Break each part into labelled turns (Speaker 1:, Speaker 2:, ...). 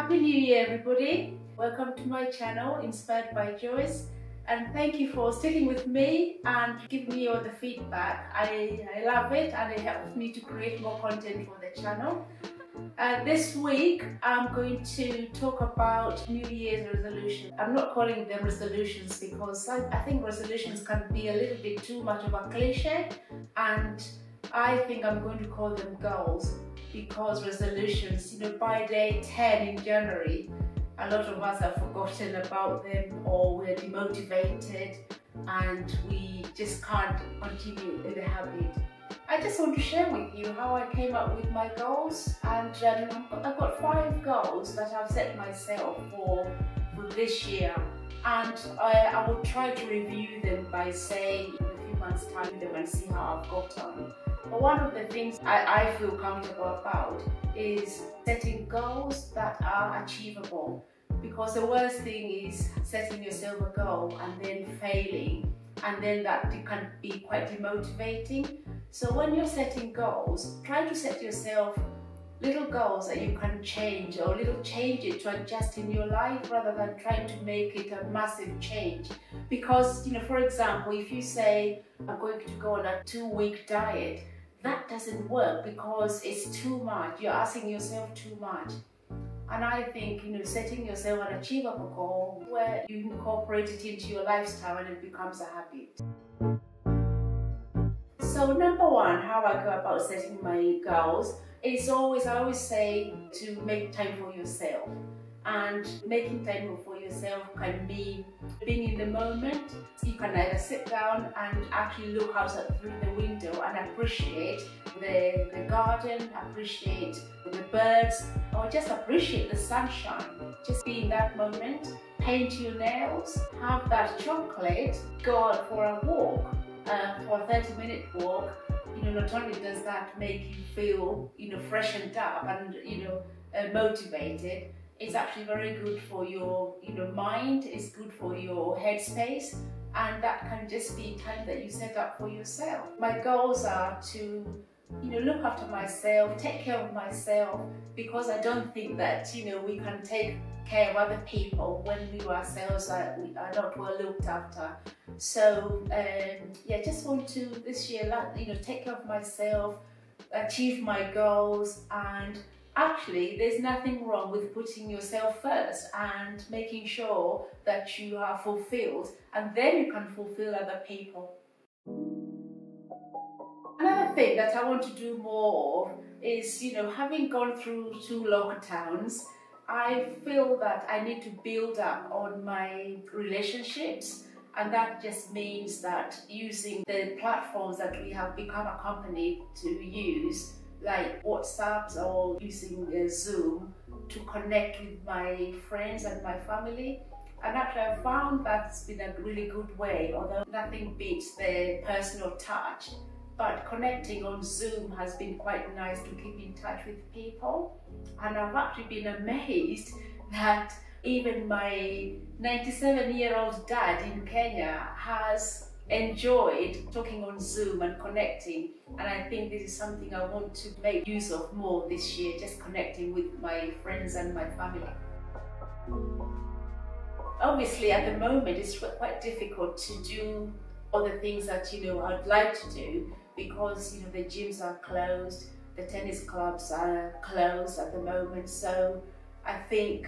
Speaker 1: Happy New Year, everybody. Welcome to my channel, Inspired by Joyce. And thank you for sticking with me and giving me all the feedback. I love it and it helps me to create more content for the channel. This week, I'm going to talk about New Year's resolutions. I'm not calling them resolutions because I think resolutions can be a little bit too much of a cliche, and I think I'm going to call them goals, because resolutions, by day 10 in January, a lot of us have forgotten about them, or we're demotivated and we just can't continue in the habit. I just want to share with you how I came up with my goals, and I've got 5 goals that I've set myself for this year, and I will try to review them by, say, in a few months' time and see how I've got on. But one of the things I feel comfortable about is setting goals that are achievable, because the worst thing is setting yourself a goal and then failing, and then that can be quite demotivating. So when you're setting goals, try to set yourself little goals that you can change, or little changes to adjust in your life, rather than trying to make it a massive change. Because, for example, if you say, I'm going to go on a 2-week diet, that doesn't work because it's too much. You're asking yourself too much. And I think, setting yourself an achievable goal where you incorporate it into your lifestyle and it becomes a habit. So number 1, how I go about setting my goals is I always say to make time for yourself. And making time for yourself can be being in the moment. You can either sit down and actually look outside through the window and appreciate the garden, appreciate the birds, or just appreciate the sunshine. Just be in that moment, paint your nails, have that chocolate, go out for a walk, for a 30-minute walk. Not only does that make you feel, freshened up and motivated, it's actually very good for your mind, it's good for your headspace, and that can just be time that you set up for yourself. My goals are to look after myself, take care of myself, because I don't think that we can take care of other people when we ourselves are not well looked after. So just want to this year take care of myself, achieve my goals, and actually, there's nothing wrong with putting yourself first and making sure that you are fulfilled, and then you can fulfill other people. Another thing that I want to do more of is, having gone through 2 lockdowns, I feel that I need to build up on my relationships, and that just means that using the platforms that we have become accustomed to use, like WhatsApp or using Zoom, to connect with my friends and my family. And actually I found that's been a really good way, although nothing beats the personal touch. But connecting on Zoom has been quite nice to keep in touch with people. And I've actually been amazed that even my 97-year-old dad in Kenya has enjoyed talking on Zoom and connecting, and I think this is something I want to make use of more this year, just connecting with my friends and my family. Obviously at the moment it's quite difficult to do all the things that I'd like to do, because the gyms are closed, the tennis clubs are closed at the moment. So I think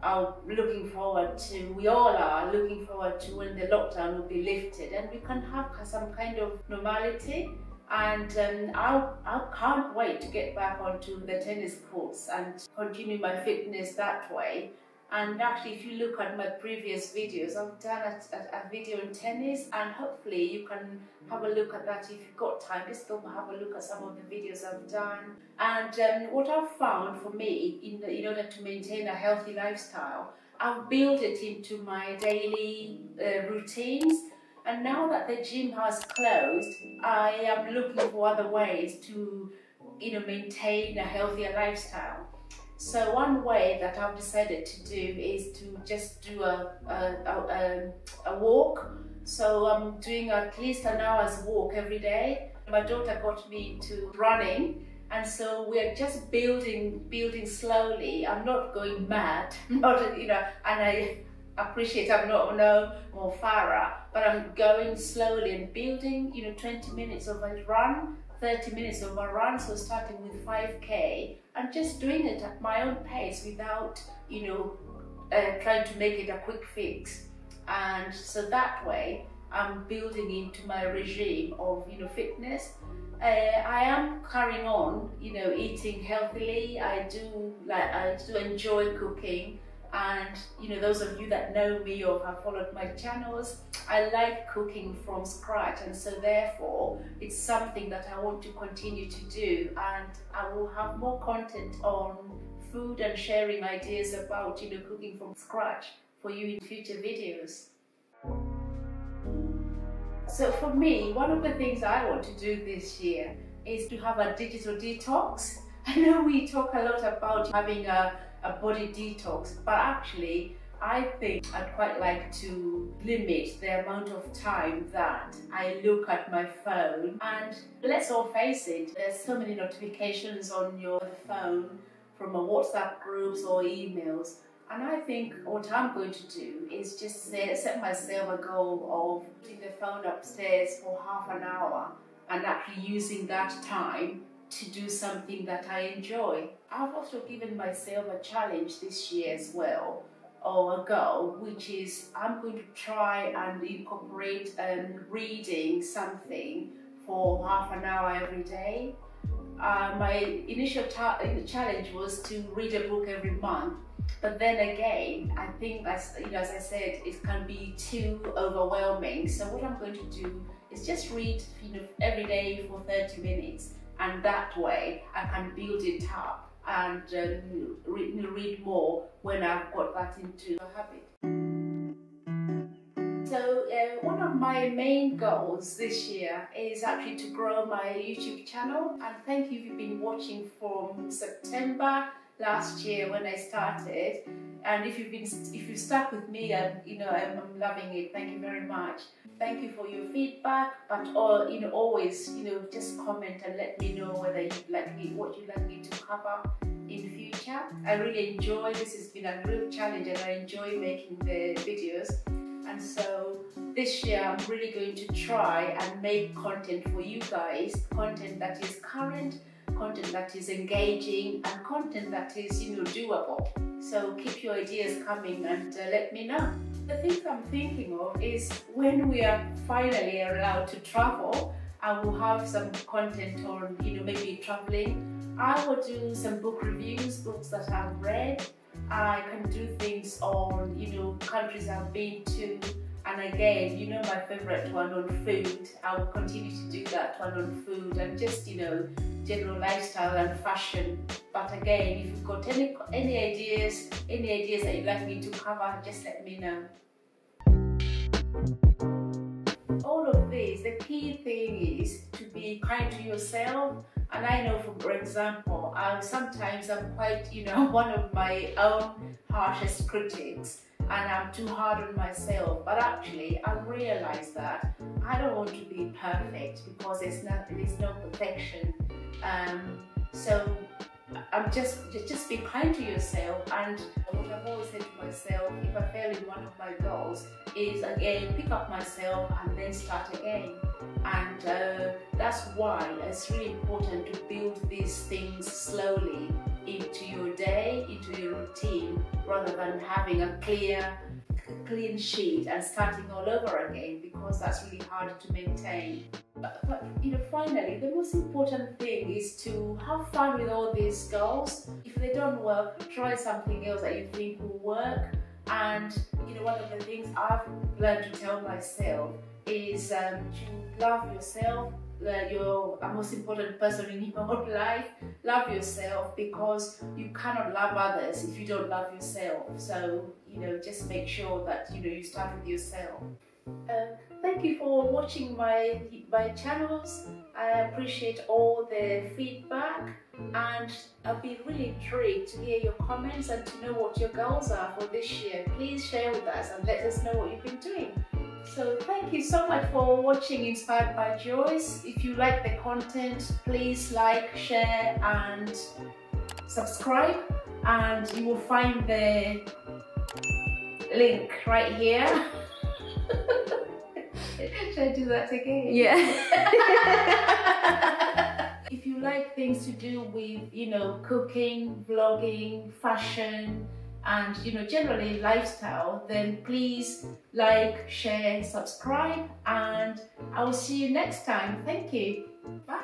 Speaker 1: we all are looking forward to when the lockdown will be lifted and we can have some kind of normality. And I can't wait to get back onto the tennis courts and continue my fitness that way. And actually, if you look at my previous videos, I've done a video on tennis, and hopefully you can have a look at that if you've got time. Just go have a look at some of the videos I've done. And what I've found for me, in order to maintain a healthy lifestyle, I've built it into my daily routines. And now that the gym has closed, I am looking for other ways to maintain a healthier lifestyle. So one way that I've decided to do is to just do a walk. So I'm doing at least an hour's walk every day. My daughter got me into running, And so we're just building slowly. I'm not going mad, not, you know, and I appreciate I'm not no more Farah, but I'm going slowly and building, you know, 20 minutes of a run, 30 minutes of a run, so starting with 5K and just doing it at my own pace without, you know, trying to make it a quick fix. And so that way I'm building into my regime of, you know, fitness. I am carrying on, you know, eating healthily. I do enjoy cooking, and you know, those of you that know me or have followed my channels, I like cooking from scratch, and so therefore it's something that I want to continue to do, and I will have more content on food and sharing ideas about, you know, cooking from scratch for you in future videos. So for me, one of the things I want to do this year is to have a digital detox. I know we talk a lot about having a body detox, but actually I think I'd quite like to limit the amount of time that I look at my phone. And let's all face it, there's so many notifications on your phone from WhatsApp groups or emails. And I think what I'm going to do is just set myself a goal of putting the phone upstairs for half an hour and actually using that time to do something that I enjoy. I've also given myself a challenge this year as well, or a goal, which is I'm going to try and incorporate reading something for half an hour every day. My initial challenge was to read a book every month. But then again, I think, as you know, as I said, it can be too overwhelming. So what I'm going to do is just read, you know, every day for 30 minutes, and that way I can build it up and read more when I've got that into a habit. So one of my main goals this year is actually to grow my YouTube channel, and thank you if you've been watching from September last year when I started, and if you stuck with me, and you know, I'm loving it. Thank you very much. Thank you for your feedback, but you know, always, you know, just comment and let me know whether you'd like me, what you'd like me to cover in future. I really enjoy this. Has been a real challenge, and I enjoy making the videos. And so this year I'm really going to try and make content for you guys, content that is current, content that is engaging, and content that is, you know, doable. So keep your ideas coming and let me know. The thing I'm thinking of is when we are finally allowed to travel, I will have some content on, you know, maybe traveling. I will do some book reviews, books that I've read. I can do things on, you know, countries I've been to. And again, you know, my favorite one on food. I will continue to do that one on food and just, you know, general lifestyle and fashion. But again, if you've got any ideas that you'd like me to cover, just let me know. All of this, the key thing is to be kind to yourself. And I know, for example, sometimes I'm quite, you know, one of my own harshest critics, and I'm too hard on myself. But actually, I realize that I don't want to be perfect, because there's no perfection. So I'm just be kind to yourself. And what I've always said to myself, if I fail in one of my goals, is again pick up myself and then start again. And that's why it's really important to build these things slowly into your day, into your routine, rather than having a clean sheet and starting all over again, because that's really hard to maintain. But you know, finally, the most important thing is to have fun with all these goals. If they don't work, try something else that you think will work. And you know, one of the things I've learned to tell myself is to love yourself. You're a most important person in your own life. Love yourself, because you cannot love others if you don't love yourself. So, you know, just make sure that, you know, you start with yourself. Thank you for watching my channels. I appreciate all the feedback, and I'll be really intrigued to hear your comments and to know what your goals are for this year. Please share with us and let us know what you've been doing. So thank you so much for watching Inspired by Joyce. If you like the content, please like, share and subscribe, and you will find the link right here. Should I do that again?
Speaker 2: Yeah.
Speaker 1: If you like things to do with, cooking, vlogging, fashion, and generally lifestyle, then please like, share, subscribe, and I will see you next time. Thank you. Bye.